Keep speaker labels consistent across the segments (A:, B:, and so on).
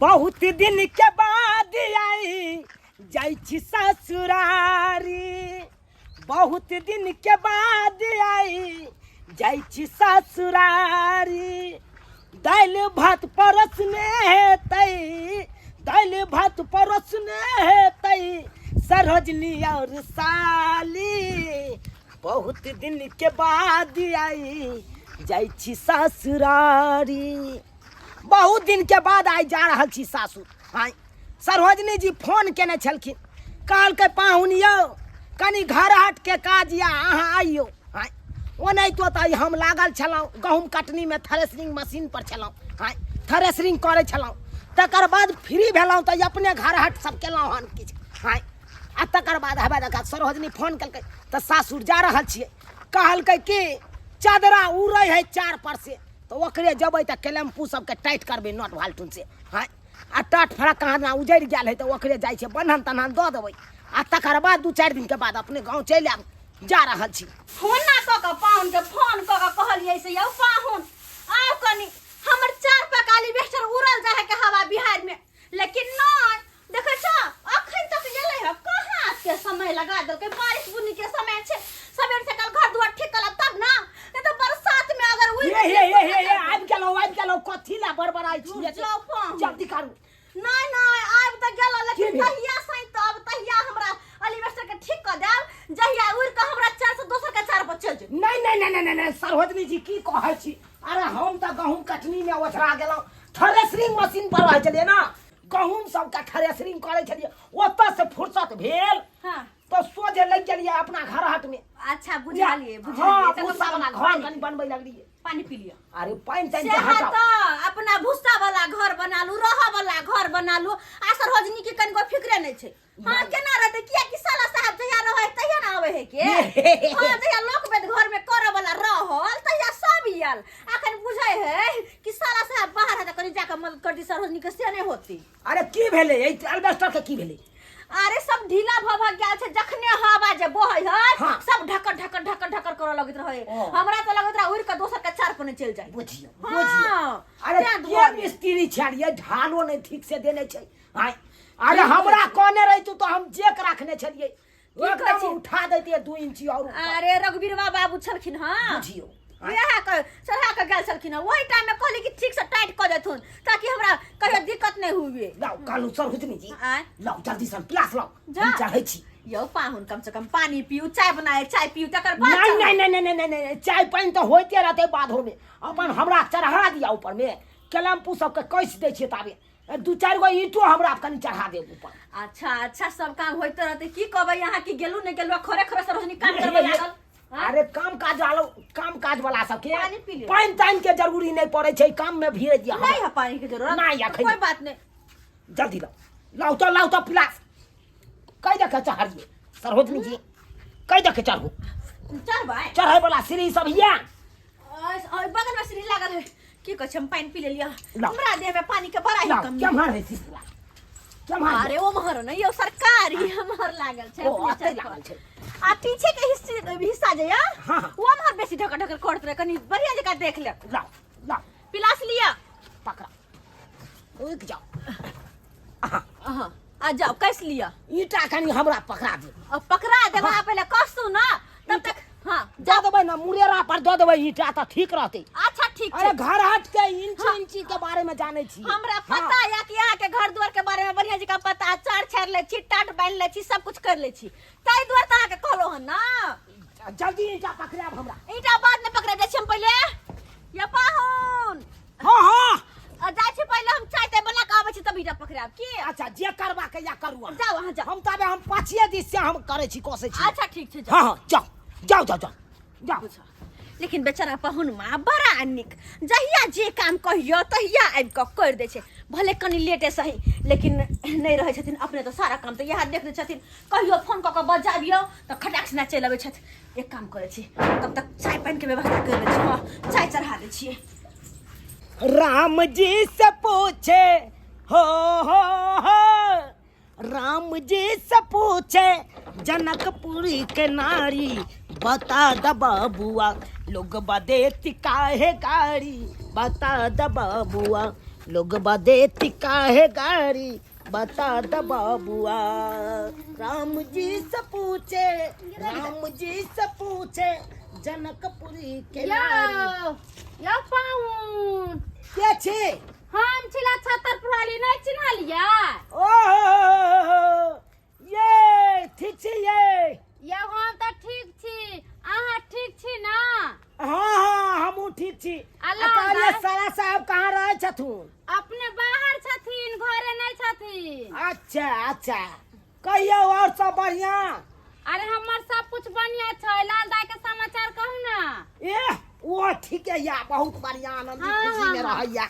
A: बहुत दिन के बाद आई जाइ छी ससुरारी, बहुत दिन के बाद आई जाइ छी ससुरारी। दाल भात परसने हेतै, दाल भात परसने हेतै सरोजनी और साली। बहुत दिन के बाद आई जाइ छी ससुरारी। बहुत दिन के बाद आई जा रहल छी सासुर। हाँ, सरोजनी जी फोन केने छलखिन, कहलकै पाहुन यौ कनी घर हट के काज या अहाँ आइयो। हाँ, ओनाहितो तऽ हम लागल छलहुँ गहूँम कटनी में, थ्रेसरिंग मशीन पर छलहुँ। हाँ, थ्रेसरिंग करै छलहुँ। तकर बाद फ्री भेलहुँ तऽ अपने घर हट सब केलहुँ हन किछु। हाँ, आ तकर बाद हेबे देखा सरोजनी फोन केलकै तऽ सासुर जा रहल छियै। कहलकै कि चादरा उड़ै है 4 पर से, तो ओकरे जबै तऽ कैलेम्पू सबके टाइट करबै नट भाल्टून से। हाँ, आ टाट फड़क कहाँ उजड़ि गेल है तो ओकरे जाइ छै बन्हन तन्हन दऽ देबै। आ तकर बाद 2-4 दिन के बाद अपने गाँव चलि आयब। जा रहल छी।
B: फोन ना कऽ के पाहुन के फोन कऽ के कहलियै से यौ पाहुन आउ कनी हमर 4 पकाली बेस्टर उड़ल जाए के हवा बिहार में, लेकिन नहीं देखै छ अखन तक गेलै है कहाँ के समय लगा देलकै। बारिश बुनी के समय छै, सबेर से कल घर दुआर ठीक करब तब ना, नहीं तो बरसात में अगर उड़
A: ये आबि गेलौ कथी ला बड़बड़ाई छी। जल्दी करू।
B: नहीं नहीं आब त गेल, लेकिन तहिया सही तब तहिया हमरा अलीवेस्टर के ठीक कर देब जहिया उड़ के हमरा 4 से दोसर के 4 पर चल जे।
A: नहीं सरोजनी जी की कहै छी। अरे हम त गहूँम कटनी में ओछरा गेलौ, थ्रेसरिंग मशीन पर रह चलिए ना, गहूँम सबका थ्रेसरिंग करे छलिए। ओतऽ से फुर्सत भेल
B: हां
A: तो सोझे लग गेलिए अपना घर हट में।
B: अच्छा बुझालिए
A: हाँ, भूसा वाला घर कनी बनबै लगलिए।
B: पानी पी लिया।
A: अरे पानी तानी
B: से
A: हटाओ।
B: तो अपना भूसा वाला घर बना लू, रहा वाला घर बना लू। आ सरोजनी के कनिको फिक्रे नहीं छै। हां केना रहते किया कि साला साहब जहिया रहे तहिया ना आवे है के। हां जहिया लोक बेद घर में करे वाला रहल तहिया सब आयल। अखन बुझै है कि साला साहब बाहर है त कनी जाके मदद कर दी सरोजनी के, से नहीं होती।
A: अरे की भेले ए अल्बेस्टर के की भेले?
B: अरे सब ढीला भ गेल छै, जखने हवा जे बहै है
A: हाँ।
B: सब ढकर ढकर ढकर ढकर करे लगत रहे। हमरा तो लगत रहा उड़ के दोसर के 4 पर चल जाए।
A: बुझियो
B: हाँ।
A: बुझियो। अरे के मिस्त्री छलिए, ढालो नहीं ठीक से देने छै। हां, अरे हमरा कहने रही तू तो हम जेक रखने छलिए, एकदम उठा देती 2 इंची और।
B: अरे रघुवीरवा बाबू छलखिन। हां
A: बुझियो
B: यह चढ़ा के गेल छलखिन। वही टाइम में कहली कि ठीक से टाइट कर देथुन ताकि हमरा कहियो दिक्कत नहीं हुए।
A: लाओ कालू सरोजनी जी,
B: आय
A: लाओ जल्दी से प्लास लाओ,
B: जा।
A: हम चढ़ै छी।
B: यो पाहुन कम से कम पानी पियो, चाय बनाए चाय पियो तकर बाद
A: नहीं चाय पानी तो होते रहते बाधो में। अपन हमरा चढ़ा दिया ऊपर में, कैलेम्पू सबके कैस दै छियै ताबे 2-4 गो ईंटो हमरा कनी चढ़ा दे ऊपर।
B: अच्छा अच्छा सब काम होते रहते। की कहबै यहाँ की गेलू नहीं गेलू खरे खरे सरोजनी काम करबे लागल।
A: अरे काम काज वाला सबके
B: पानी पी ले।
A: पानी तानी के जरूरी नहीं पड़े छै, काम में भीड़ दिया
B: नहीं है पानी की जरूरत।
A: नहीं अखन
B: कोई बात नहीं।
A: जल्दी लाओ तो प्लास कई देखे चढ़िए सरोजनी जी, कई देखे चढ़ू।
B: चल भाई
A: चढ़े वाला सीढ़ी सब हिया
B: और बगल में सीढ़ी लागल है। की कह हम पानी पी ले लिया।
A: लाओ।
B: हमरा देह में पानी के बड़ा ही कमी
A: क्या
B: है।
A: मार है सीढ़ी क्या मार?
B: अरे वो महर नहीं यो सरकारी हमर लागल छै।
A: ओ
B: अपने
A: अते
B: चल
A: लागल छै।
B: आ पीछे के हिस्सा जे या
A: हाँ।
B: वो महर बेसी ढकर ढकर करत रहे, कनी बढ़िया जगह देख ले।
A: लाओ
B: पिलास लिया
A: पकड़ा, रुक जाओ।
B: हां आ जाओ कैस लिया।
A: ईटा कनी हमरा पकड़ा दे।
B: अब पकड़ा देबा पहले कसू ना तब तक। हां
A: जा देबै ना मुरेरा पर दे देबै ईटा त ठीक रहते।
B: अच्छा ठीक
A: अरे
B: छै।
A: घर हट के इंची के बारे में जाने छी
B: हमरा पता है कि यहाँ के घर द्वार के बारे में बढ़िया जगह पता है। चार छेड़ ले छी, टाट बांध ले छी, सब कुछ कर ले छी। ताई द्वार त के कहलो हन ना
A: जल्दी ईटा पकड़ाब हमरा।
B: ईटा बाद में पकड़ा दे छी हम पहले। या पाहुन
A: हां
B: जाय छी पहले हम चाय ते बना के आबै छी तब ईटा पकड़ाब की।
A: अच्छा जे करबा के या करू अहाँ।
B: जाओ वहां जाओ।
A: हम तबे हम पाछिए दिस से हम करे छी कोसे छी।
B: अच्छा ठीक छै जाओ।
A: हां जाओ।
B: बुझा लेकिन बेचारा पाहुन माँ बड़ा निक, जहिया जे काम कहियो तहिया आबि के कर दे छै। भले कनी लेटे सही लेकिन नहीं रहे छथिन अपने तो सारा काम तो यहाँ देख दे छथिन। कहियो फोन कऽ के बजाबियो तो खटाक से ना चलि अबै छथिन। एक काम करे छी तब तक चाय पानी के व्यवस्था कर दै छी। हां चाय चढ़ा दै छियै।
A: राम जी से पूछे हो राम जी से पूछे जनकपुरी के नारी, बता द बबुआ लोग बदेती काहे गाड़ी, बता द बबुआ लोग बदेती काहे गाड़ी बता द बाबुआ। राम जी से पूछे जनकपुरी के नारी।
B: यो पाहुन
A: के छे?
B: हम छिला छतरपुर वाली नहीं चिन्हलिया।
A: ओ ये ठीक छे ये।
B: यो हम तो ठीक छी, अहाँ ठीक छी ना?
A: हाँ हमहू ठीक छी।
B: अल्लाह
A: अकालिया सारा साहब कहाँ रहे छथुन?
B: अपने बाहर छथिन, घरे नहीं छथिन।
A: अच्छा कहियो और सब बढ़िया?
B: अरे हमर सब कुछ बढ़िया छै। लाल दाई के समाचार कहू ना।
A: वो ठीक है या, बहुत बढ़िया आनंद
B: हाँ,
A: खुशी में
B: हाँ।
A: रहैया।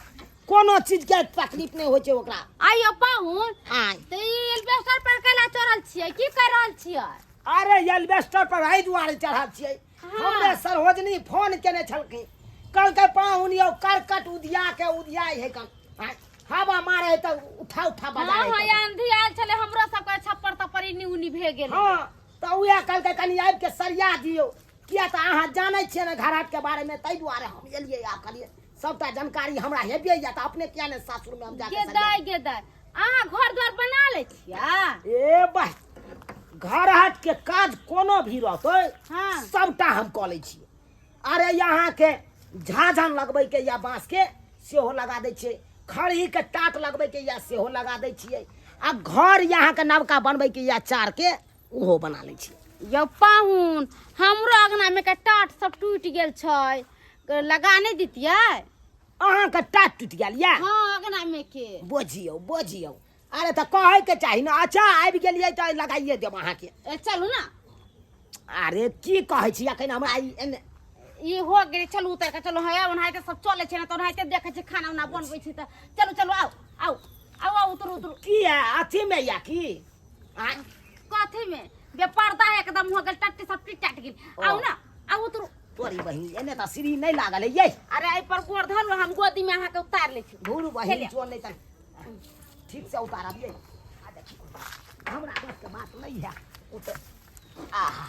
A: कोनो चीज के तकलीफ नहीं होय छै ओकरा।
B: आइयो पाहुन
A: हाँ।
B: तो ई एल्बेस्टर पर केला चढ़ल छियै, की कर रहल छियै?
A: अरे एल्बेस्टर पर एहि दुआरे चढ़ल छियै।
B: हाँ।
A: हमरे सरोजनी फोन केने छलखिन, कहलकै पाहुन यौ करकट उधिया के उधियाई है कन। हवा मारे त उठा बजा
B: हाँ
A: है।
B: आंधी आयल छले, हमरो सबके छप्पर तप्पर इन्नी उन्नी भे गेल।
A: हाँ तो उहे कहलकै कनी आबि के सरिया दियौ, किया त अहाँ जानै छियै ने घराट के बारे में, ताहि दुआरे हम एलियै आ कहलियै सबटा जानकारी हमरा हेबे या त अपने किया ने सासुर में हम जाके
B: गे दाई अहाँ घर द्वार बना ले छियै?
A: ए भाई घर हाट के काज कोनो भी रहतै
B: हाँ।
A: सबटा हम कऽ लै छियै। अरे यहाँ के झाझन लगबै के या बांस के सेहो लगा दै छियै, खड़ी के टाट लगबै के या सेहो लगा दै छियै, आ घर यहाँ के नवका बनबै के या चार के ओहो बना लै छियै।
B: यो पाहुन हमरो अंगना में के टाट सब टूट गेल छै, लगा नहीं दितियै?
A: अहाँ के टाट टूट गेल या?
B: हाँ अंगना में के।
A: बुझियौ अरे तो कहे के चाही ना। अच्छा आबि गेलियै तो लगाइए देब अहाँ के।
B: चलू ना।
A: अरे की कहै छी अखन हमरा
B: ई हो गेलै, चलू उतर के चलू। है ओनाहिते सब चले छै ना, तो ओनाहिते देखे छै खाना उना बनबै छै त चलू आओ उतरू।
A: की है अथी में या की?
B: कथी में बेपर्दा एकदम हो गेल, टट्टी सब टट गेल। आओ ना, आओ उतरू।
A: तोरी बहिन एने त सीढ़ी नहीं लागल है ये।
B: अरे आई पर गोर धरलो, हम गोदी में अहाँ के उतार ले छी।
A: धूर बहिन चोन नहीं त ठीक से उतारब ये। आ देखिए हमरा बस के बात नहीं है उतर। आहा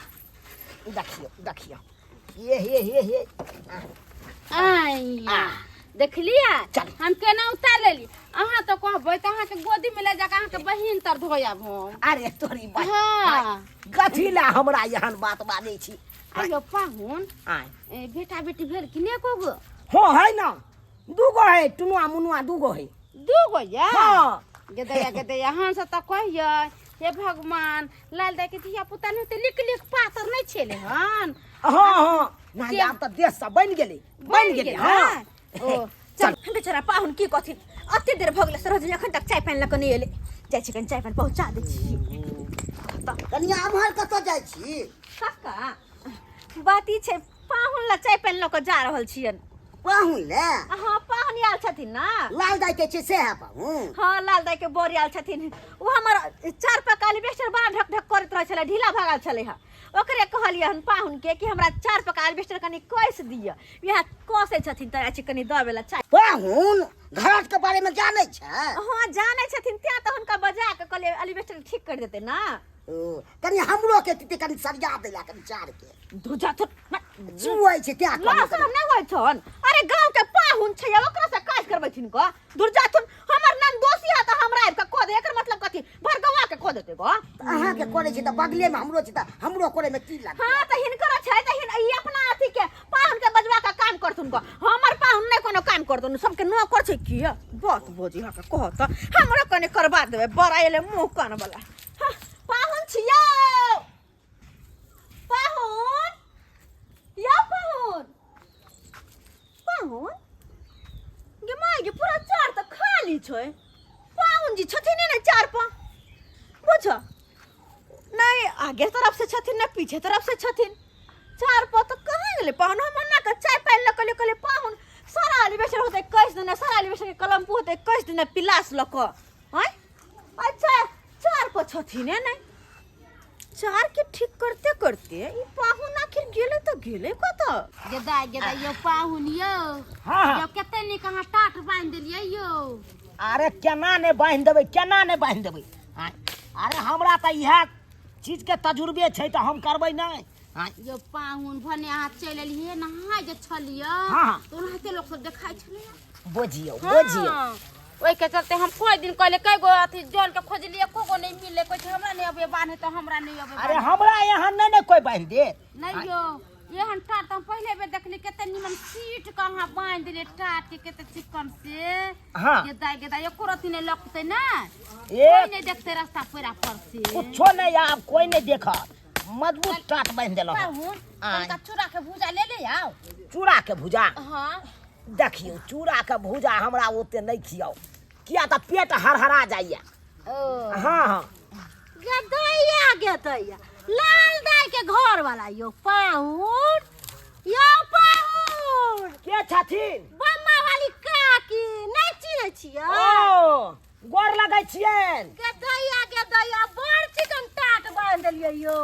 A: देखियो ये
B: आई देख लिया
A: चल।
B: हम केना उतार लेली। अहाँ तो कहबै त अहाँ के गोदी में ले जाके अहाँ के बहिन तर धोयब हम।
A: अरे तोरी बहिन
B: हाँ।
A: गथिला हमरा यहाँ बात बाजै छी।
B: अयो पाहुन
A: आय
B: बेटा बेटी भेल कि ने को गो?
A: हो है ना, दूगो है, टुनुआ मुनुआ दूगो है।
B: दूगो या?
A: हाँ।
B: गेदैया हम सब त कहियै हे भगवान लाल दाई के धिया पुता ने ते लिक पातर नहीं छेले हन।
A: हाँ नहीं अब त देश सब बन गेले। हाँ
B: ओ
C: चल बेचारा पाहुन की कथी अते देर भगले सरोज अखन तक चाय पानी लक नहीं एले। जाय छी कन चाय पानी पहुंचा दे छी।
A: कनिया अमहर कत जाय छी?
C: काका बात ई छै पाहुन ला चाय पानी लक जा रहल छियन।
A: पाहुन ले?
C: हां पाहुन आयल छथिन ना।
A: लाल दाई के छै से है पाहुन?
C: हां लाल दाई के बोरी आयल छथिन। वो हमर चार पकाली बेस्टर बड़ा ढक ढक करत रह छले, ढीला भागल छले ह। ओकरे कहलिए हन पाहुन के कि हमरा चार पकाली बेस्टर कनी कइस दिय। यह कोसे छथिन त अछि कनी दबेला चाय।
A: पाहुन घराट के बारे में जानै छै?
C: हां जानै छथिन, त्या त हुनका बजा के कहलिए एलिवेस्टर ठीक कर देते ना।
A: कनी हमरो के तिते कनी सरिया देला कनी चार के
C: धुजा थु
A: जुआई छै क्या
C: ला सब नहीं होय छन। अरे गांव के पाहुन छै, ओकरा से काज करबथिन को दुर्जा थुन हमर नाम दोषी है त हमरा आब के को दे। एकर मतलब कथी भरगवा के को देते को?
A: अहाँ के करे छै त बगले में हमरो छै त हमरो करे में की लाग?
C: हां त हिनकर छै त हिन ई अपना अथी के पाहुन के बजवा का काम करथुन को। हमर पाहुन नहीं कोनो काम करथुन, सबके नौकर छै की बात बोजी हा के कहत हमरा कने करबा देबे। बड़ा एले मुंह कान वाला पाहुन छियो। पाहुन या पाहुन गे माय गे पूरा चार त खाली छै। पाहुन जी छथिन ने चार पर बुझ नहीं आगे तरफ से छथिन ना पीछे तरफ से छथिन। चार पर तो कहां गेले पाहुन? हम ना के चाय पानी लकले कले पाहुन सारा एलिवेशन होते 21 दिन, सारा एलिवेशन के कलम होते 21 दिन पिलास लक हैं। अच्छा चार पर छथिन नहीं चार के ठीक करते करते ई पाहुन आखिर गेले तो गेले कत?
B: गेदाई यो पाहुन यो।
A: हाँ।
B: यो कते नि कहां टाट बांध देलियै यो।
A: अरे केना ने बांध देबै? अरे हमरा त इहा चीज के तजुर्बे छै त हम करबै नहीं।
B: यो पाहुन भने अहाँ चलि एलियै नहाय जे छलियै
A: हाँ।
B: तो ओनाहिते लोग सब देखाइ छलै।
A: बुझियौ
B: हाँ।
D: ओई के चलते हम कोई दिन कहले कई गो अथी जोन के खोजली एको गो नहीं मिले कोई हमरा नहीं अबे बांधे तो हमरा नहीं अबे
A: अरे हमरा यहाँ नहीं कोई बांध दे
D: नहीं यो ये हम टाट हम पहले बेर देखली केते निमन सीट कहां बांध दिले टाट के केते चिकन से
A: हाँ।
D: ये दाई एको रति नहीं लगते ना
A: ये
D: कोई नहीं देखते रास्ता पेरा पर से
A: कुछो नहीं आप कोई नहीं देखा मजबूत टाट बांध देलो
D: पाहुन का चूड़ा के भुजा ले आओ
A: चूड़ा के भुजा
D: हां
A: देखियो चूड़ा के भुजा हमरा ओते नहीं खियाओ किया त पेट हरहरा जाइए
D: ओ
A: हाँ हाँ
C: गदैया लाल दाई के घर वाला यो पाहुन
A: के छथिन
C: बम्मा वाली काकी नहीं चिन्है छियै
A: ओ गोर लगै छियन
C: गदैया बड़ चिकन टाट बांध देलियै यो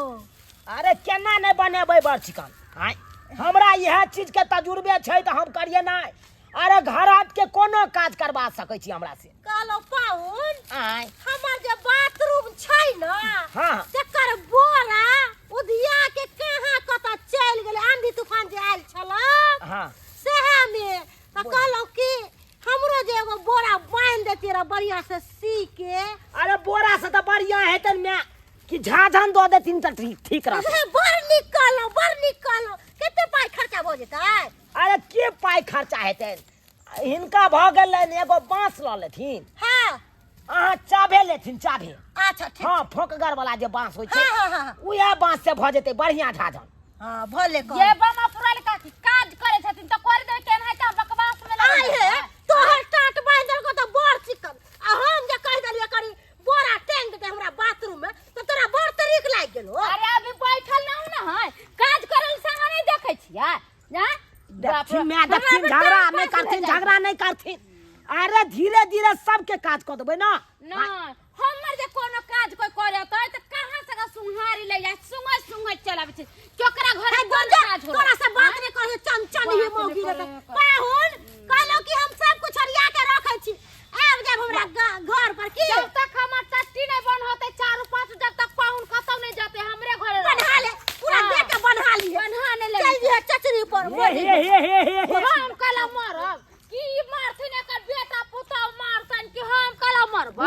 A: अरे केना नहीं बनेबै बड़ चिकन आय हमरा यह चीज के तजुर्बे छै त हम करिए नहीं अरे घर हाथ के कोनो काज करबा सकै छी हमरा से
C: कहलो पाहुन
A: आय
C: हमर जे बाथरूम छै न
A: हाँ
C: तकर बोरा उधिया के कहाँ कतऽ चलि गेलै आंधी तूफान जे आयल छल
A: हाँ
C: सेहे में त कहलो कि हमरो जे एगो बोरा बांध देती रह बढ़िया से सी के
A: अरे बोरा से तो बढ़िया हेतन मैं कि झाझन दो देथिन त ठीक रहत
C: बड़ निकलो कते पाई खर्चा भ जेतै
A: अरे के पाई खर्चा हेतन हिनका भ गेलन एगो बांस ल लेथिन
C: हां
A: अहाँ चाभे लेथिन चाभे
C: अच्छा ठीक
A: हाँ फोकगर वाला जे बांस होय छै
C: हाँ।
A: उहे बांस से भ जेतै बढ़िया झाझन
C: हां भले कर
D: ये बमा पुराल का काज करे छथिन त कर दे केन है त बकवास में
C: आई
D: लगे
C: है तोहर टाट बांधल को त बड़ चिकन आ हम जे कह देलिए करी बोरा टांग दे हमरा बाथरूम में तो तोरा बड़ तरीक लाग गेलो
D: अरे अभी बैठल ना हूं ना है काज करल संग नहीं देखे छियै ना
A: देखथिन मैं देखथिन झगड़ा नहीं करथिन अरे धीरे धीरे सबके काज क देबै ना
D: ना हमर जे कोनो काज कोई करे त कहां से सुंहारी ले जा सुंगै चलाबे छै केकरा घर कोन काज हो
C: तोरा से बात नहीं करे चन ही मौगी रे पाहुन कहलो कि हम सब कुछ हरिया के रखै छी आब जब हमरा घर पर की
D: जब तक हमर टट्टी नहीं बन होते 4-5 जब तक पाहुन खत्म नहीं जाते हमरे घरे
C: बन्हा ले पूरा दे के बन्हा ली
D: बन्हा ने ले
C: चल जे चचरी पर
A: हे
D: हम कला मरब की मारथिन एकर बेटा पुतौ मारतन कि हम कला मरब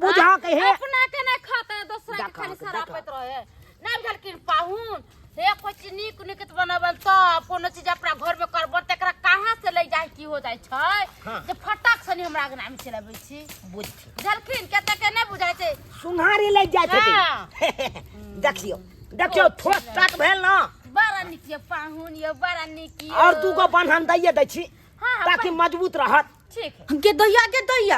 A: बुझाक हे
D: अपना के नहीं खाते दूसरा के
A: देखा
D: खाली
A: के,
D: सरापत रहे नहीं बुझल कि पाहुन हे कुछ नीक निकत बनबल त कोनो चीज अपना घर में करब तकरा कहां से ले जाय की हो जाय छै
A: हाँ।
D: जे फटाक सनी हमरा आगना में चलाबै छी
A: बुझथिन
D: बुझलखिन केते के नहीं बुझाय छै
A: सुंहारी लग जाय
D: हाँ।
A: छथिन देखियो ठोस टाट भेल ना
D: बड़ा नीक ये पाहुन ये बड़ा नीक ये
A: और दू गो बन्हन दैये दै छी
D: हाँ,
A: ताकि मजबूत रहत
D: ठीक है
C: गदैया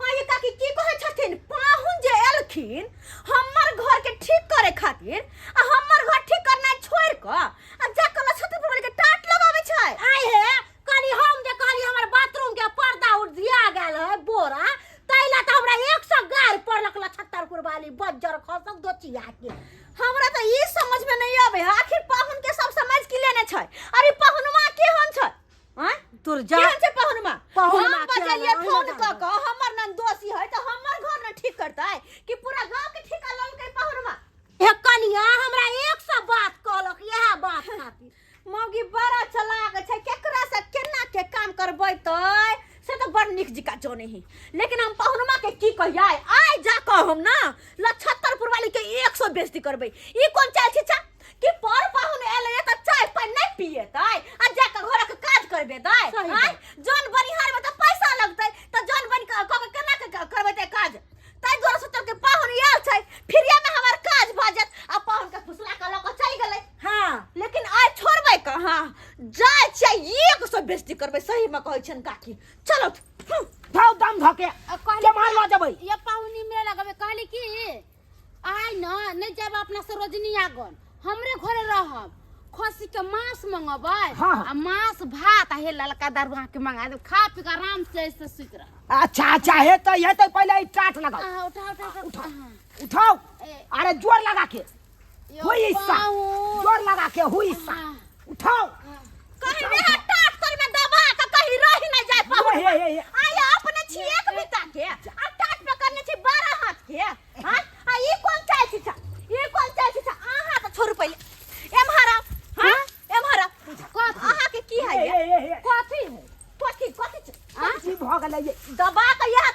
C: हां ये काकी की कहै छथिन पाहुन जे एलखिन हमर घर के ठीक करे खातिर आ हमर घर ठीक करना छोड़ क आ जाकल छत पर के टाट लगाबै छै आइ हे कनी हम जे कहली हमर बाथरूम के पर्दा उड़ दिया गेल है बोरा तैला त हमरा 100 गार पड़लक 76 वाली बज्जर खसक दोचिया के हमरा त ई समझ में नहीं आवे आखिर पाहुन के सब समझ की लेने छै अरे पाहुनमा के हम छै हैं तोर जा के छै पाहुनमा हम बजलिए फोन क क हमर नन दोषी है त हमर घर न ठीक करतै कि पूरा गांव के ठिका ललकै पाहुनमा हे कनिया हमरा 100 बात कहलक यह बात खातिर मौगी बड़ा चलाक छै केकरा से केना के काम करबै तै से तो बड़ निक जिका जोने ही लेकिन हम पाहुनमा के की कहियै आइ जा क हम ना 76 वाली के 100 बेइज्जती करबै ई कोन चाल छै कि पर पाहुन एले त चाय पानी नहीं पिए तै आ जा के घर के काज करबे तै हां जन बनिहार में त पैसा लगतै त जन बन के केना के करबे तै काज तै दोर सोचल के पाहुन आयल छै फिरिया में हमर काज भ जात आ पाहुन के फुसला के ल के चल गेलै हां लेकिन आइ छोड़बै कहां जाय छै 100 बेइज्जती करबै सही में कहै छन काकी चलो
A: धाव दम धके के मार ल जबै
D: ये पाहुनी मेरे लगबे कहली कि आइ न नहीं जाब अपना सरोजनी आगन हमरे घरे रहब खसी के मांस मंगबै
A: हाँ।
D: आ मांस भात आ हे ललका दरवा के मंगा दे खा पी के आराम से सुत रह
A: अच्छा हेतै पहले ई टाट लगाओ
D: उठा
A: उठाओ
D: ए।
A: अरे जोर लगा के
D: यो
A: हुई हिस्सा
D: पाहुन।
A: जोर लगा के हुई हिस्सा उठाओ
C: कहीं में टाट कर में दबा के कहीं रही न जाय पाहुन
A: हे।
C: आय अपने छी एक बिता के आ टाट पे करने छी 12 हाथ के हां आ ई कौन चाय छी ई कौन चाय छी आहा त छोड़ पहिले एमहारा हां एमहारा आहा के की है
A: हे
D: कथी है
C: कथी
A: कथी भ गेलै ये
C: दबा के यह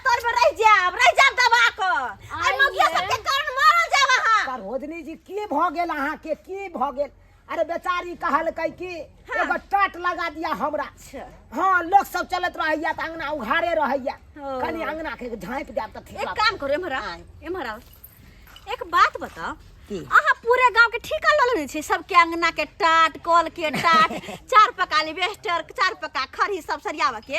A: भ गेल अहाँ के की भ गेल अरे बेचारी कहल कई की एगो टाट लगा दिया हमरा
C: अच्छा
A: हाँ लोग सब चलत रहैया त अंगना उघारे रहैया
C: ओ।
A: कनी अंगना के झाँप देब त ठीक
C: एक
A: लागत।
C: काम करो एम्हर आओ एक बात बताओ
A: की?
C: अहाँ पूरे गांव के ठिका ल लेने छी सबके अंगना के टाट कल के टाट चार पका एलिवेस्टर चार पका खरी सब सरियावा के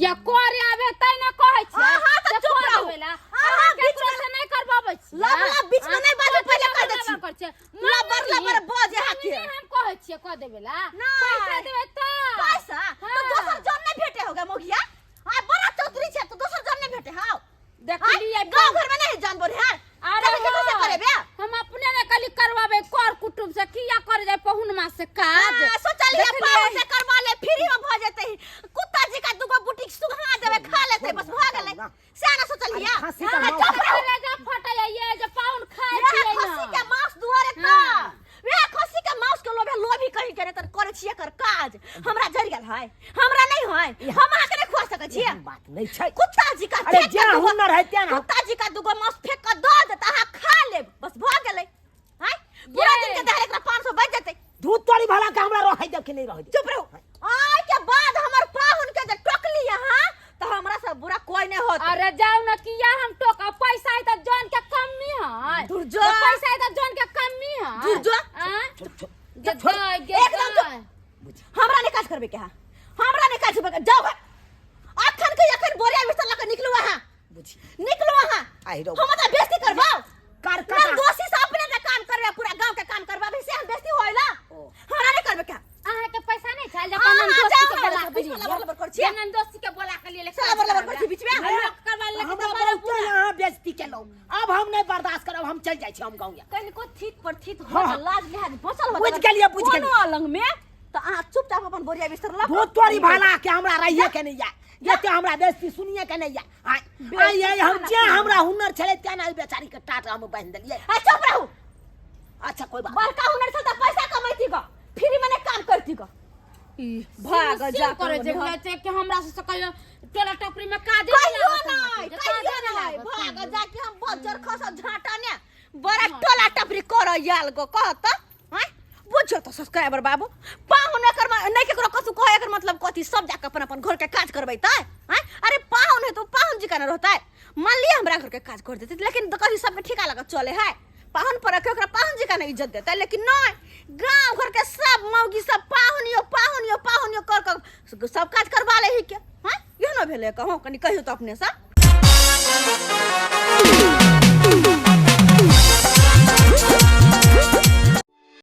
D: या कोरे आवे तै न कहै छै
C: अहाँ त चुप रहू
D: देवेला
C: अहाँ
D: अहाँ
C: बीच
D: केकरो
C: में
D: से नहीं करबाबै छी
C: लब बीच में नहीं बाजू पहले कह दे छी
D: कर छै
C: लबर बजे हाथ के
D: हम कहै छियै क देवेला
C: नहीं।
D: पैसा देबै त
C: पैसा तो दोसर जन नहीं भेटे होगा मोगिया आ बड़ा चौधरी छै तो दोसर जन नहीं भेटे हां
D: देखलिए
C: गांव घर में नहीं जान बोल यार
D: अरे
C: कैसे करे बे
D: हम अपने ने कली करवाबे कर कुटुम से किया करे जाय पहुन मास से काज
C: सोचलिए पाऊ से करवा ले फ्री में भ जेते कुत्ता जी का दुगो बुटीक सुहा देवे खा लेते बस भ गेले सेना सोचलिए
A: खस्सी का मांस
D: लगा फटा ये जे पाउन खाय छियै
C: खस्सी के
D: ना
C: मांस दुआरे का वे खस्सी के मांस के लोभी कहीं करे त करे छिए कर काज हमरा जरि गेल है हमरा नहीं है हम अहाँ के नहीं खुआ सकै छिए
A: बात नहीं छै
C: कुत्ता जी का
A: अरे
C: फेंक
A: जे
C: के दुगो-
A: हुनर है त्या ना
C: कुत्ता जी का दुगो मांस फेंक के दो देता अहाँ खा ले बस भ गेले हैं पूरा दिन के दहर एकरा 500 बच जेते
A: दूध तोरी भला के हमरा रह दे कि नहीं रह दे
C: चुप रहो आय के बाद हमर पाहुन के जे टोकली यहां तो हमरा से बुरा कोई नहीं होत
D: अरे जाओ न किया हम टोका पैसा है त जन के कमी है
C: दूर जो।
D: तो पैसा है त जन के कमी है
C: दूर जो। एकदम चुप। हमरा ने काज करबे के हा हमरा ने काज करबे जाओ अखन के अखन बोरिया बिस्तर लके निकलू वहां
A: बुझी
C: निकलू वहां
A: आई रो
C: हम त बेइज्जती करबो
A: कर
C: ना दोषी से अपने से काम करबे पूरा गांव के काम करबे से हम बेइज्जती होइला हमरा ने करबे के
D: अहाँ के पैसा नहीं छै जे
C: हाँ,
D: कनन
C: जाओ
D: दोस्ती के
C: ना,
D: बोला
C: बीच में लबर लबर कर छियै।
D: कनन दोस्ती के बोला के लिए
C: साला लबर लबर कर छी बीच में
D: करवा ले
A: हमरा बहुते यहाँ बेइज्जती केलौ अब हम नहीं बर्दाश्त करब हम चल जाय छी हम गाँव
C: कहीं को थीत पर थीत हो
A: हाँ।
C: लाज लिहाज बचल हो
A: बुझ गेलियै, बुझ गेलियै।
C: कोनो अलंग में तो अहाँ चुपचाप अपन बोरिया बिस्तर ला
A: दूध तोरी भला के हमरा रहिए के नहीं या ये हमरा बेइज्जती सुनिए के नहीं या आई हम जे हमरा हुनर छले त्या ना बेचारी के टाट हम बांध देलिए
C: आ चुप रहू
A: अच्छा कोई बात
C: बड़का हुनर से तो पैसा कमाइती का फ्री में काम करती का भाग जा
D: करे जे बोला छै कि हमरा से कहियो टोला टपरी में काज
C: कहियो नहीं भाग जा के हम बजर खस झाटा ने बड़ा टोला टपरी कर याल गो कहत हैं बुझो तो सब्सक्राइबर बाबू पाहुन एकर नहीं केकरो कसु कहे एकर मतलब कथी सब जाके अपन अपन घर के काज करबै त हैं अरे पाहुन है तो पाहुन जी का न रहता है मान लिया हमरा घर के काज कर देते लेकिन तो कभी सबके ठिका लगा चले है पाहुन पर रखे ओकरा पाहुन जी का नहीं इज्जत देता है लेकिन नहीं गांव घर के सब मौगी सब पाहुनियो कर सब काज करवा ले ही के हैं यो न भेले कहूं कनी कहियो तो अपने से